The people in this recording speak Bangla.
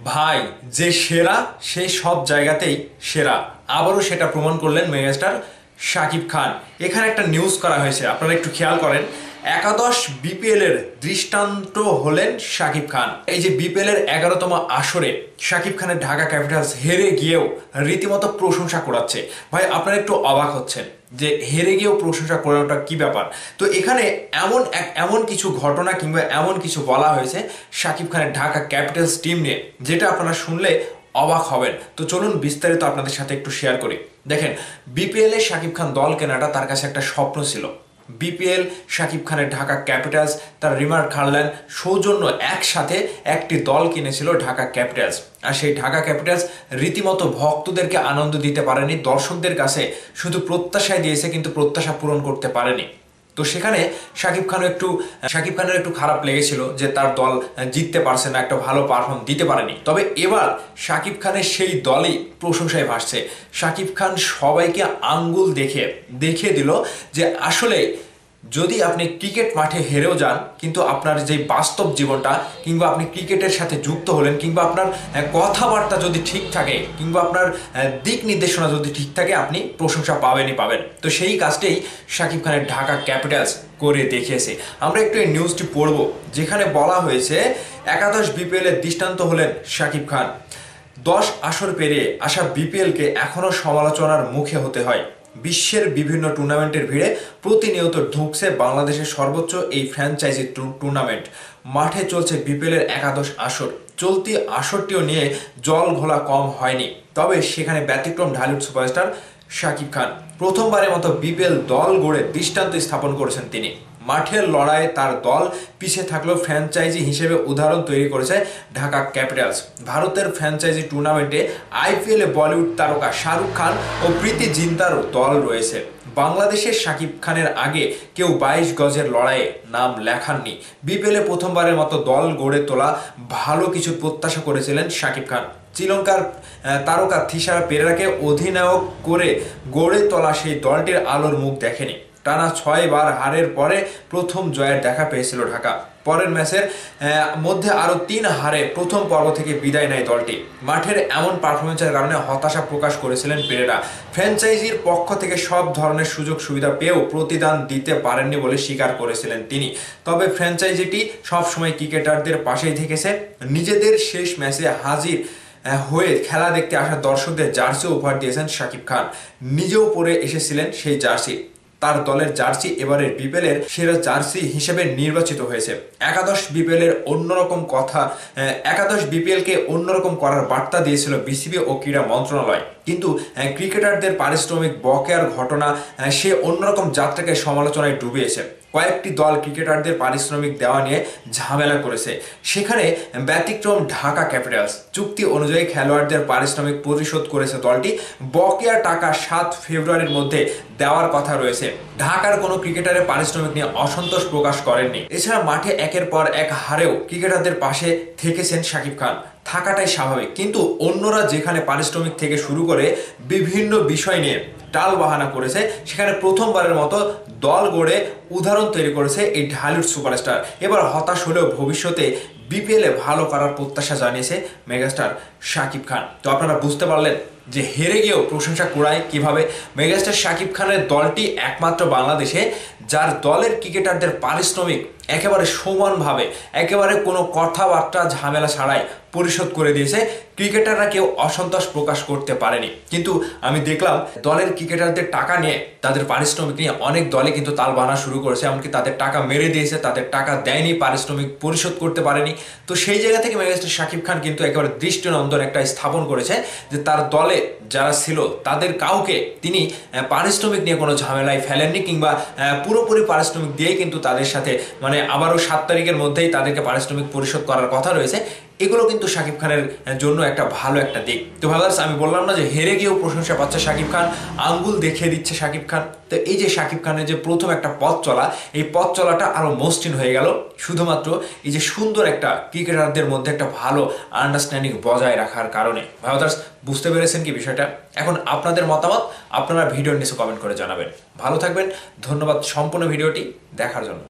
ভাই যে সেরা সে সব জায়গাতেই সেরা আবারও সেটা প্রমাণ করলেন মেগাস্টার শাকিব খান। এখানে একটা নিউজ করা হয়েছে, আপনারা একটু খেয়াল করেন। একাদশ বিপিএল এর দৃষ্টান্ত হলেন শাকিব খান। এই যে বিপিএল এর 11তম আসরে শাকিব খানের ঢাকা ক্যাপিটালস হেরে গিয়েও রীতিমতো প্রশংসা করাচ্ছে। ভাই আপনারা একটু অবাক হচ্ছেন যে হেরে গিয়েও প্রশংসা করাটা কি ব্যাপার। তো এখানে এমন কিছু ঘটনা কিংবা এমন কিছু বলা হয়েছে শাকিব খানের ঢাকা ক্যাপিটালস টিম নিয়ে, যেটা আপনারা শুনলে অবাক হবেন। তো চলুন বিস্তারিত আপনাদের সাথে একটু শেয়ার করি। দেখেন, বিপিএল এ শাকিব খান দল কেনাটা তার কাছে একটা স্বপ্ন ছিল। বিপিএল, শাকিব খানের ঢাকা ক্যাপিটালস, তার রিমার খানল্যান্ড সৌজন্য একসাথে একটি দল কিনেছিল ঢাকা ক্যাপিটালস। আর সেই ঢাকা ক্যাপিটালস রীতিমতো ভক্তদেরকে আনন্দ দিতে পারেনি, দর্শকদের কাছে শুধু প্রত্যাশায় দিয়েছে, কিন্তু প্রত্যাশা পূরণ করতে পারেনি। তো সেখানে শাকিব খানের একটু খারাপ লেগেছিল যে তার দল জিততে পারছে না, একটা ভালো পারফর্ম দিতে পারেনি। তবে এবার শাকিব খানের সেই দলই প্রশংসায় ভাসছে। শাকিব খান সবাইকে আঙ্গুল দেখিয়ে দিল যে আসলে যদি আপনি ক্রিকেট মাঠে হেরেও যান, কিন্তু আপনার যে বাস্তব জীবনটা কিংবা আপনি ক্রিকেটের সাথে যুক্ত হলেন, কিংবা আপনার কথাবার্তা যদি ঠিক থাকে, কিংবা আপনার দিক নির্দেশনা যদি ঠিক থাকে, আপনি প্রশংসা পাবেন। তো সেই কাজটাই শাকিব খানের ঢাকা ক্যাপিটালস করে দেখিয়েছে। আমরা একটু এই নিউজটি পড়ব, যেখানে বলা হয়েছে একাদশ বিপিএল এর দৃষ্টান্ত হলেন শাকিব খান। 10 আসর পেরিয়ে আসা বিপিএলকে এখনও সমালোচনার মুখে হতে হয়। বিশ্বের বিভিন্ন টুর্নামেন্টের ভিড়ে প্রতিনিয়ত ঢুকছে বাংলাদেশের সর্বোচ্চ এই ফ্র্যাঞ্চাইজি টুর্নামেন্ট। মাঠে চলছে বিপিএল এর একাদশ আসর। চলতি আসরটিও নিয়ে জল ঘোলা কম হয়নি। তবে সেখানে ব্যতিক্রম ঢালিউড সুপারস্টার শাকিব খান। প্রথমবারের মতো বিপিএল দল গড়ে দৃষ্টান্ত স্থাপন করেছেন তিনি। মাঠের লড়াইয়ে তার দল পিছিয়ে থাকলেও ফ্র্যাঞ্চাইজি হিসেবে উদাহরণ তৈরি করেছে ঢাকা ক্যাপিটালস। ভারতের ফ্র্যাঞ্চাইজি টুর্নামেন্টে আইপিএল এ বলিউড তারকা শাহরুখ খান ও প্রীতি জিন্তারও দল রয়েছে। বাংলাদেশের শাকিব খানের আগে কেউ 22 গজের লড়াইয়ে নাম লেখাননি। বিপিএলে প্রথমবারের মতো দল গড়ে তোলা ভালো কিছু প্রত্যাশা করেছিলেন শাকিব খান। শ্রীলঙ্কার তারকা থিসারা পেরেরাকে অধিনায়ক করে গড়ে তোলা সেই দলটির আলোর মুখ দেখেনি। টানা 6 বার হারের পরে প্রথম জয়ের দেখা পেয়েছিল ঢাকা। পরের ম্যাচের মধ্যে আরো 3 হারে প্রথম পর্ব থেকে বিদায় নেয় দলটি। মাঠের এমন পারফরমেন্সের কারণে হতাশা প্রকাশ করেছিলেন পেরেরা। ফ্র্যাঞ্চাইজির পক্ষ থেকে সব ধরনের সুযোগ সুবিধা পেয়েও প্রতিদান দিতে পারেননি বলে স্বীকার করেছিলেন তিনি। তবে ফ্র্যাঞ্চাইজিটি সবসময় ক্রিকেটারদের পাশেই থেকেছে। নিজেদের শেষ ম্যাচে হাজির হয়ে খেলা দেখতে আসা দর্শকদের জার্সি উপহার দিয়েছেন শাকিব খান। নিজেও পরে এসেছিলেন সেই জার্সি। তার দলের জার্সি এবারের বিপিএল এর সেরা জার্সি হিসেবে নির্বাচিত হয়েছে। একাদশ বিপিএল কে অন্যরকম করার বার্তা দিয়েছিল বিসিবি ও ক্রীড়া মন্ত্রণালয়। কিন্তু ক্রিকেটারদের পারিশ্রমিক বকেয়ার ঘটনা সে অন্যরকম যাত্রাকে সমালোচনায় ডুবিয়েছে। কয়েকটি দল ক্রিকেটারদের পারিশ্রমিক দেওয়া নিয়ে ঝামেলা করেছে। সেখানে ব্যতিক্রম ঢাকা ক্যাপিটালস। চুক্তি অনুযায়ী খেলোয়াড়দের পারিশ্রমিক পরিশোধ করেছে দলটি। বকেয়া টাকা 7 ফেব্রুয়ারির মধ্যে দেওয়ার কথা রয়েছে। ঢাকার কোনো ক্রিকেটারের পারিশ্রমিক নিয়ে অসন্তোষ প্রকাশ করেননি। এছাড়া মাঠে একের পর এক হারেও ক্রিকেটারদের পাশে থেকেছেন শাকিব খান, থাকাটাই স্বাভাবিক। কিন্তু অন্যরা যেখানে পারিশ্রমিক থেকে শুরু করে বিভিন্ন বিষয় নিয়ে টাল বাহানা করেছে, সেখানে প্রথমবারের মতো দল গড়ে উদাহরণ তৈরি করেছে এই ঢালিউড সুপারস্টার। এবার হতাশ হলেও ভবিষ্যতে বিপিএলে ভালো করার প্রত্যাশা জানিয়েছে মেগাস্টার শাকিব খান। তো আপনারা বুঝতে পারলেন যে হেরে গিয়েও প্রশংসা কুড়ায় কিভাবে। মেগাস্টার শাকিব খানের দলটি একমাত্র বাংলাদেশে যার দলের ক্রিকেটারদের পারিশ্রমিক একেবারে সমানভাবে, একেবারে কোনো কথাবার্তা ঝামেলা ছাড়াই পরিশোধ করে দিয়েছে। ক্রিকেটাররা কেউ অসন্তোষ প্রকাশ করতে পারেনি। কিন্তু আমি দেখলাম দলের ক্রিকেটারদের টাকা নিয়ে, তাদের পারিশ্রমিক নিয়ে অনেক দলে কিন্তু তাল বানা শুরু করেছে, এমনকি তাদের টাকা মেরে দিয়েছে, তাদের টাকা দেয়নি, পারিশ্রমিক পরিশোধ করতে পারেনি। তো সেই জায়গা থেকে মেগাস্টার শাকিব খান কিন্তু একেবারে দৃষ্টিনন্দন একটা স্থাপন করেছে যে তার দলে যারা ছিল তাদের কাউকে তিনি পারিশ্রমিক নিয়ে কোনো ঝামেলায় ফেলেননি, কিংবা পুরোপুরি পারিশ্রমিক দিয়েই কিন্তু তাদের সাথে আবারও 7 তারিখের মধ্যেই তাদেরকে পারিশ্রমিক পরিশোধ করার কথা রয়েছে। এগুলো কিন্তু শাকিব খানের জন্য একটা ভালো একটা দিক। তো ভাইয়ার্স, আমি বললাম না যে হেরে গিয়েও প্রশংসা পাচ্ছে শাকিব খান, আঙ্গুল দেখিয়ে দিচ্ছে শাকিব খান। তো এই যে শাকিব খানের যে প্রথম একটা পথ চলা, এই পথ চলাটা আরো মসৃণ হয়ে গেল শুধুমাত্র এই যে সুন্দর একটা ক্রিকেটারদের মধ্যে একটা ভালো আন্ডারস্ট্যান্ডিং বজায় রাখার কারণে। ভাইয়ার্স, বুঝতে পেরেছেন কি বিষয়টা? এখন আপনাদের মতামত আপনারা ভিডিওর নিচে কমেন্ট করে জানাবেন। ভালো থাকবেন, ধন্যবাদ সম্পূর্ণ ভিডিওটি দেখার জন্য।